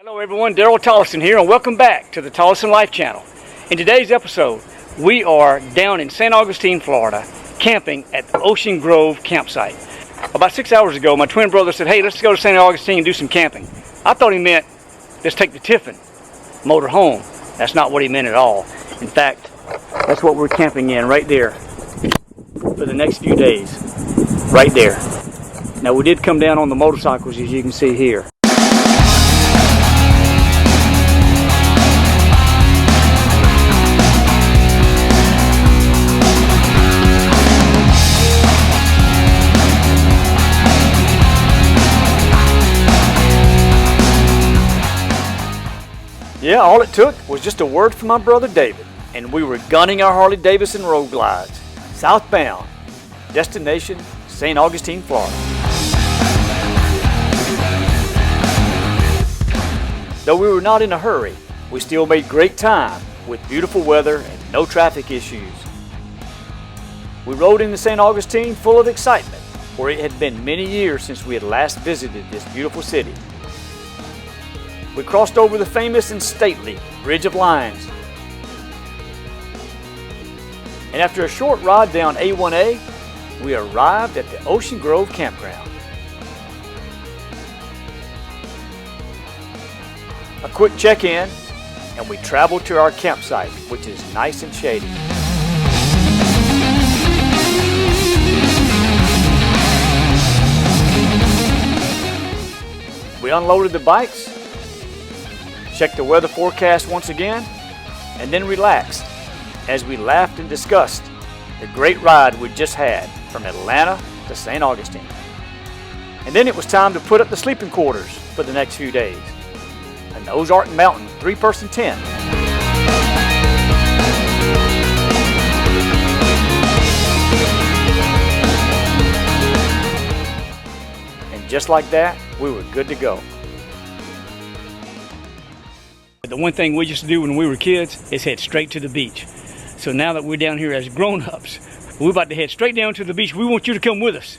Hello everyone, Daryl Tollison here and welcome back to the Tollison Life channel. In today's episode, we are down in St. Augustine, Florida, camping at the Ocean Grove campsite. About 6 hours ago, my twin brother said, hey, let's go to St. Augustine and do some camping. I thought he meant, let's take the Tiffin motor home. That's not what he meant at all. In fact, that's what we're camping in right there for the next few days, right there. Now we did come down on the motorcycles, as you can see here. Yeah, all it took was just a word from my brother David, and we were gunning our Harley Davidson road glides, southbound, destination St. Augustine, Florida. Though we were not in a hurry, we still made great time with beautiful weather and no traffic issues. We rode into St. Augustine full of excitement, for it had been many years since we had last visited this beautiful city. We crossed over the famous and stately Bridge of Lions. And after a short ride down A1A, we arrived at the Ocean Grove Campground. A quick check-in, and we traveled to our campsite, which is nice and shady. We unloaded the bikes, checked the weather forecast once again, and then relaxed as we laughed and discussed the great ride we just had from Atlanta to St. Augustine. And then it was time to put up the sleeping quarters for the next few days. An Ozark Mountain 3-person tent. And just like that, we were good to go. The one thing we used to do when we were kids is head straight to the beach. So now that we're down here as grown-ups, we're about to head straight down to the beach. We want you to come with us.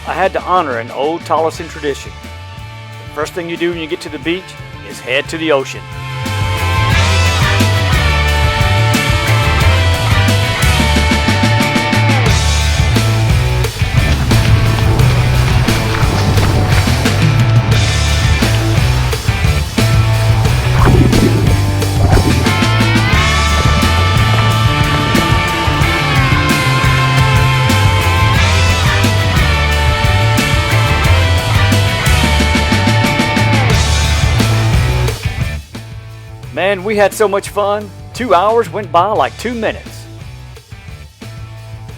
I had to honor an old Tollison tradition. The first thing you do when you get to the beach is head to the ocean. Man, we had so much fun. 2 hours went by like 2 minutes.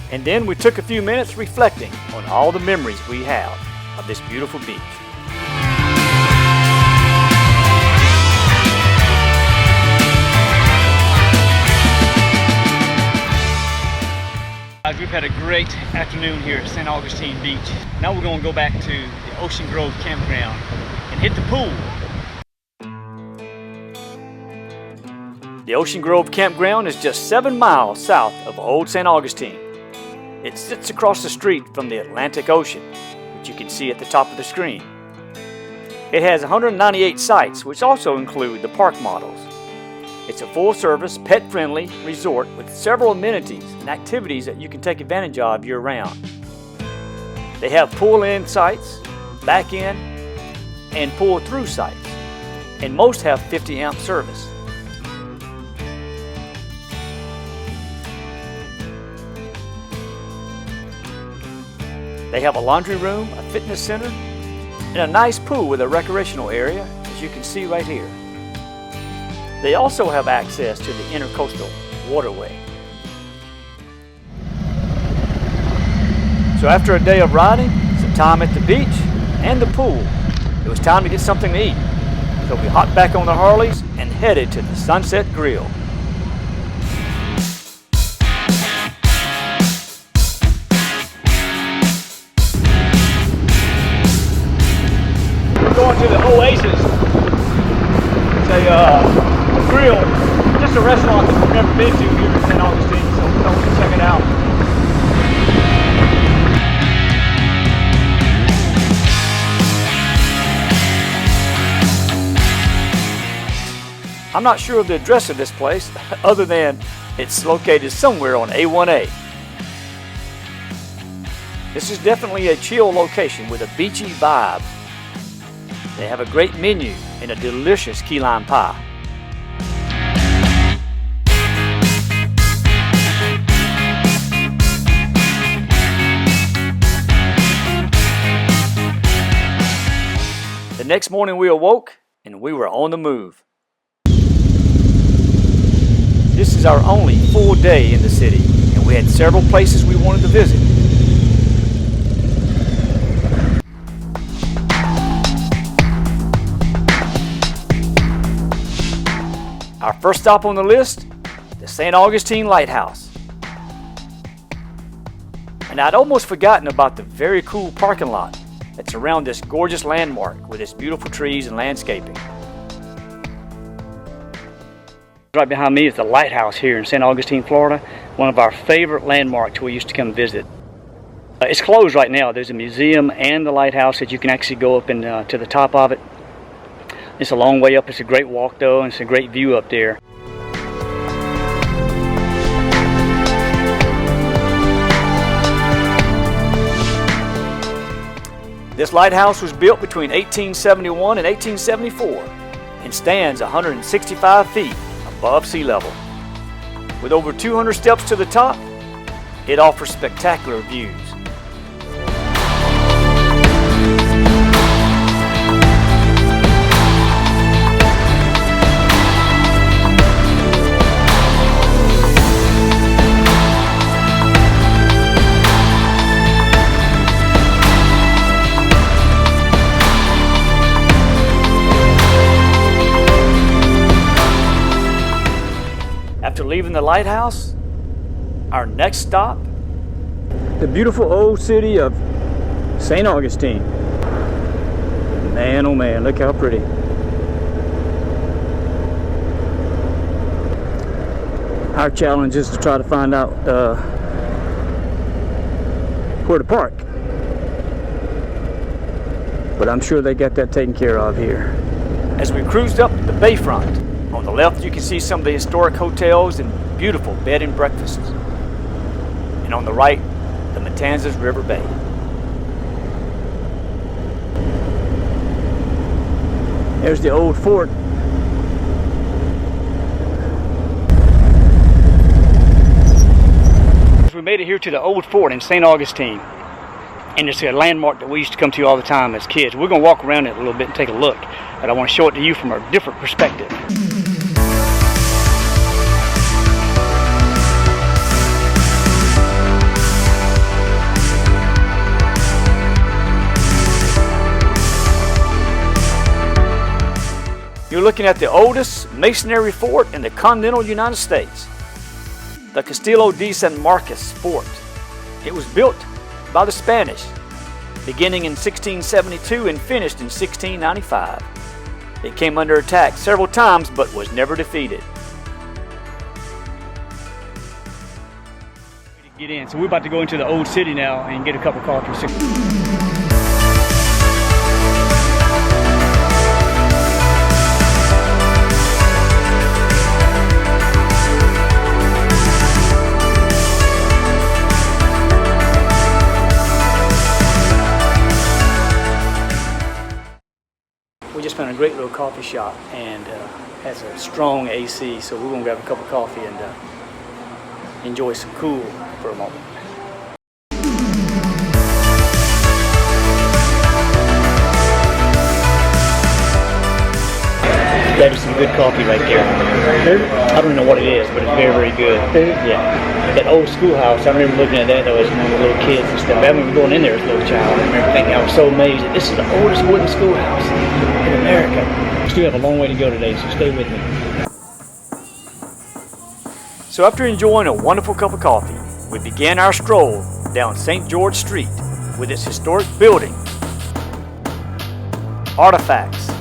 And then we took a few minutes reflecting on all the memories we have of this beautiful beach. Guys, we've had a great afternoon here at St. Augustine Beach. Now we're going to go back to the Ocean Grove Campground and hit the pool. The Ocean Grove Campground is just 7 miles south of Old St. Augustine. It sits across the street from the Atlantic Ocean, which you can see at the top of the screen. It has 198 sites, which also include the park models. It's a full-service, pet-friendly resort with several amenities and activities that you can take advantage of year-round. They have pull-in sites, back-in, and pull-through sites, and most have 50-amp service. They have a laundry room, a fitness center, and a nice pool with a recreational area, as you can see right here. They also have access to the intercoastal waterway. So after a day of riding, some time at the beach and the pool, it was time to get something to eat. So we hopped back on the Harleys and headed to the Sunset Grill. We're going to the Oasis. It's a grill, just a restaurant that we've never been to here in St. Augustine, so we're going to check it out. I'm not sure of the address of this place, other than it's located somewhere on A1A. This is definitely a chill location with a beachy vibe. They have a great menu and a delicious key lime pie. The next morning we awoke and we were on the move. This is our only full day in the city, and we had several places we wanted to visit. Our first stop on the list, the St. Augustine Lighthouse. And I'd almost forgotten about the very cool parking lot that's around this gorgeous landmark with its beautiful trees and landscaping. Right behind me is the lighthouse here in St. Augustine, Florida, one of our favorite landmarks we used to come visit. It's closed right now. There's a museum and the lighthouse that you can actually go up and to the top of it. It's a long way up. It's a great walk though, and it's a great view up there. This lighthouse was built between 1871 and 1874 and stands 165 feet above sea level. With over 200 steps to the top, it offers spectacular views. After leaving the lighthouse, our next stop, the beautiful old city of St. Augustine. Man, oh man, look how pretty. Our challenge is to try to find out where to park. But I'm sure they got that taken care of here. As we cruised up the bayfront, on the left you can see some of the historic hotels and beautiful bed and breakfasts. And on the right, the Matanzas River Bay. There's the old fort. We made it here to the old fort in St. Augustine. And it's a landmark that we used to come to all the time as kids. We're going to walk around it a little bit and take a look. But I want to show it to you from a different perspective. You're looking at the oldest masonry fort in the continental United States, the Castillo de San Marcos Fort. It was built by the Spanish, beginning in 1672 and finished in 1695. It came under attack several times but was never defeated. Get in. So we're about to go into the old city now and get a cup of coffee. We just found a great little coffee shop and has a strong AC, so we're gonna grab a cup of coffee and enjoy some cool for a moment. That is some good coffee right there. I don't know what it is, but it's very, very good. Yeah. That old schoolhouse, I remember looking at that though as one of the little kids and stuff. I remember going in there as a little child. I remember thinking, I was so amazed that this is the oldest wooden schoolhouse in America. We still have a long way to go today, so stay with me. So after enjoying a wonderful cup of coffee, we began our stroll down St. George Street with its historic buildings, artifacts,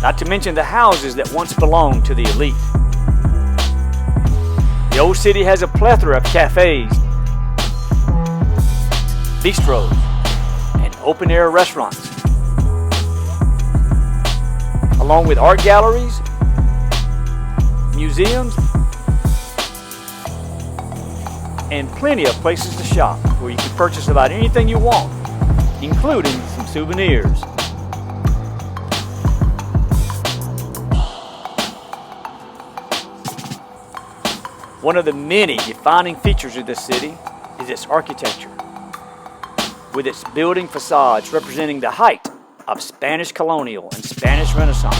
not to mention the houses that once belonged to the elite. The old city has a plethora of cafes, bistros, and open-air restaurants, along with art galleries, museums, and plenty of places to shop where you can purchase about anything you want, including some souvenirs. One of the many defining features of this city is its architecture, with its building facades representing the height of Spanish colonial and Spanish Renaissance.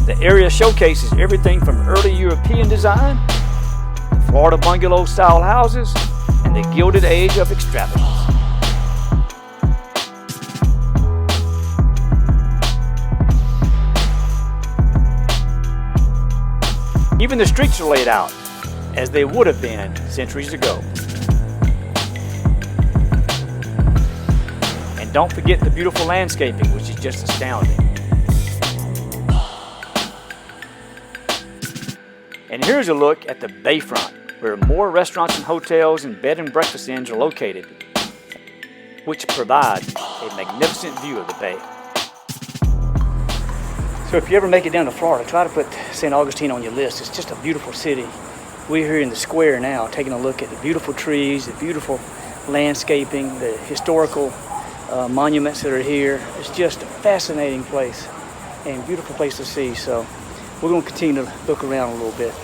The area showcases everything from early European design, the Florida bungalow-style houses, and the Gilded Age of extravagance. Even the streets are laid out as they would have been centuries ago. And don't forget the beautiful landscaping, which is just astounding. And here's a look at the bayfront, where more restaurants and hotels and bed and breakfast inns are located, which provides a magnificent view of the bay. So if you ever make it down to Florida, try to put St. Augustine on your list. It's just a beautiful city. We're here in the square now, taking a look at the beautiful trees, the beautiful landscaping, the historical monuments that are here. It's just a fascinating place and beautiful place to see. So we're going to continue to look around a little bit.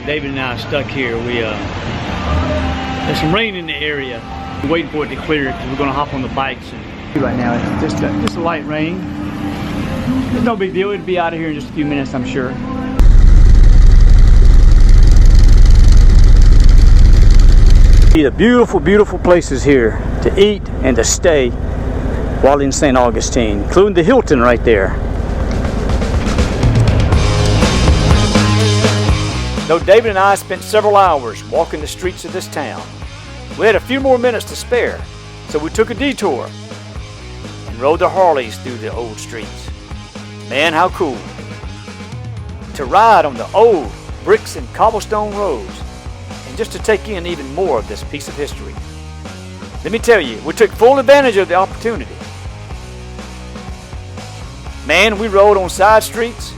David and I are stuck here. There's some rain in the area. We're waiting for it to clear because we're going to hop on the bikes. And right now it's just a light rain. It's no big deal. It'll be out of here in just a few minutes, I'm sure. The beautiful, beautiful places here to eat and to stay while in St. Augustine, including the Hilton right there. Though David and I spent several hours walking the streets of this town, we had a few more minutes to spare, so we took a detour and rode the Harleys through the old streets. Man, how cool to ride on the old bricks and cobblestone roads and just to take in even more of this piece of history. Let me tell you, we took full advantage of the opportunity. Man, we rode on side streets.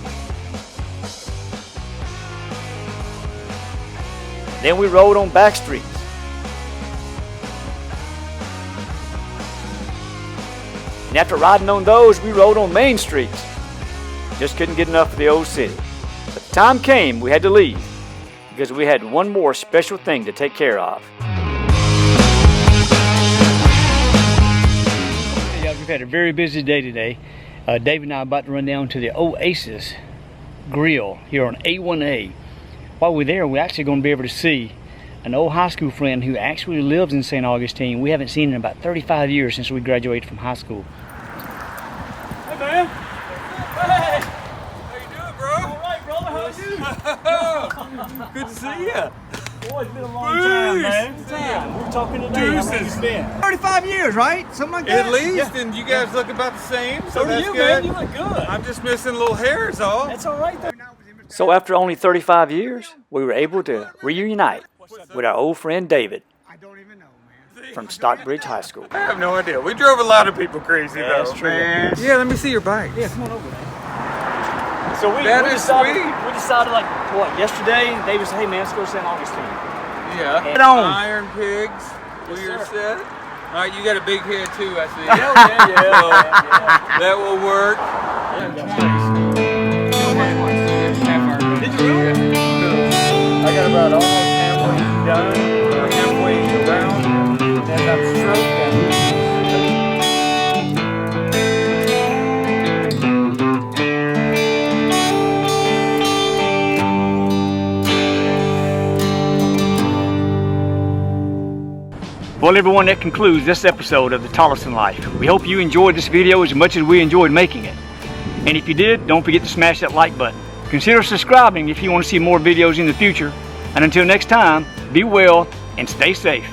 Then we rode on back streets. And after riding on those, we rode on main streets. Just couldn't get enough of the old city. But the time came we had to leave because we had one more special thing to take care of. Hey guys, we've had a very busy day today. Dave and I are about to run down to the Oasis Grill here on A1A. While we're there, we're actually going to be able to see an old high school friend who actually lives in St. Augustine. We haven't seen in about 35 years since we graduated from high school. Hey man! Hey! How you doing, bro? All right, brother. How are you? Good to see you. Boy, it's been a long time, man. We're talking today. How long you been? 35 years, right? Something like that? At least, Yeah. and you guys look about the same, so So do that's you, good. man. You look good. I'm just missing little hairs, all. That's all right, though. So after only 35 years, we were able to reunite with our old friend David I don't even know, man. from Stockbridge High School. I have no idea. We drove a lot of people crazy, Yeah, though. that's true. Man. Yeah, let me see your bike. Yeah, come on over, man. So we That is decided, sweet. we decided, like, what, yesterday, David said, hey, man, let's go to St. Augustine. Yeah. Head on. Iron pigs. Yes, We're sir. set. All right, you got a big head, too, I see. Yeah, yeah. That will work. Did you really? I got about almost halfway done, or halfway around, and then I'm stroked down. Well, everyone, that concludes this episode of the Tolleson Life. We hope you enjoyed this video as much as we enjoyed making it. And if you did, don't forget to smash that like button. Consider subscribing if you want to see more videos in the future. And until next time, be well and stay safe.